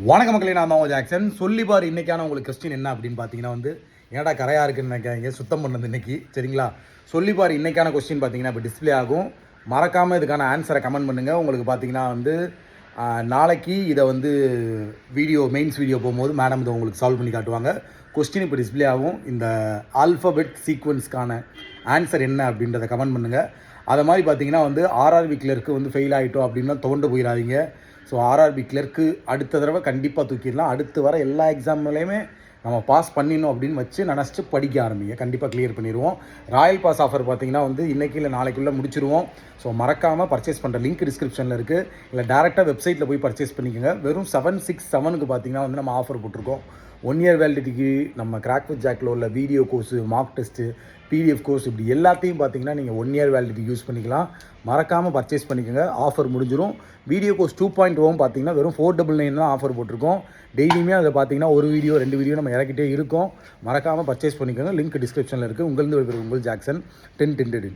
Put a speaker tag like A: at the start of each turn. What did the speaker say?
A: வணக்க மக்களே, நான் தான் ஜாக்சன். சொல்லி பார் இன்றைக்கான உங்களுக்கு கொஸ்டின் என்ன அப்படின்னு பார்த்தீங்கன்னா ஏடா கரையாக இருக்குன்னு நினைக்காதீங்க, சுத்தம் பண்ணது இன்றைக்கி. சரிங்களா? சொல்லி பார் இன்றைக்கான கொஸ்டின் பார்த்தீங்கன்னா இப்போ டிஸ்பிளே ஆகும். மறக்காமல் இதுக்கான ஆன்சரை கமெண்ட் பண்ணுங்கள். உங்களுக்கு பார்த்தீங்கன்னா நாளைக்கு இதை மெயின்ஸ் வீடியோ போகும்போது மேடம் இதை உங்களுக்கு சால்வ் பண்ணி காட்டுவாங்க. கொஸ்டின் இப்போ டிஸ்பிளே ஆகும். இந்த ஆல்ஃபபெட் சீக்வன்ஸ்க்கான ஆன்சர் என்ன அப்படின்றத கமெண்ட் பண்ணுங்கள். அதை மாதிரி பார்த்தீங்கன்னா ஆர்ஆர்பி கிளர்க்கு ஃபெயில் ஆகிட்டோம் அப்படின்னா தோண்டு போயிடாதீங்க. ஸோ ஆர்ஆர்பி கிளர்க்கு அடுத்த தடவை கண்டிப்பாக தூக்கிடலாம். அடுத்து வர எல்லா எக்ஸாம்லையுமே நம்ம பாஸ் பண்ணிடணும் அப்படின்னு வச்சு நினச்சிட்டு படிக்க ஆரம்பிங்க. கண்டிப்பாக கிளியர் பண்ணிடுவோம். ராயல் பாஸ் ஆஃபர் பார்த்தீங்கன்னா இன்றைக்கி இல்லை நாளைக்குள்ளே முடிச்சிருவோம். ஸோ மறக்காமல் பர்ச்சேஸ் பண்ணுற லிங்க் டிஸ்கிரிப்ஷனில் இருக்குது. இல்லை டேரெக்டாக வெப்சைட்டில் போய் பர்ச்சேஸ் பண்ணிக்கோங்க. வெறும் 767க்கு பார்த்தீங்கன்னா நம்ம ஆஃபர் போட்டிருக்கோம். 1 year வேலிடிட்டிக்கு நம்ம கிராக் வித் ஜாக்கில் உள்ள video course, mark test, PDF course இப்படி எல்லாத்தையும் பார்த்தீங்கன்னா நீங்கள் 1 year வேலிடிட்டி யூஸ் பண்ணிக்கலாம். மறக்காமல் பர்ச்சேஸ் பண்ணிக்கோங்க. ஆஃபர் முடிஞ்சிடும். வீடியோ கோர்ஸ் 2.0 பார்த்தீங்கன்னா வெறும் 499 தான் ஆஃபர் போட்டிருக்கோம். டெய்லியுமே அதில் பார்த்தீங்கன்னா ஒரு வீடியோ 2 வீடியோ நம்ம இறக்கிட்டே இருக்கோம். மறக்காமல் பர்ச்சேஸ் பண்ணிக்கோங்க. லிங்க் டிஸ்கிரிப்ஷனில் இருக்குது. உங்கள் ஜாக்சன் 10 10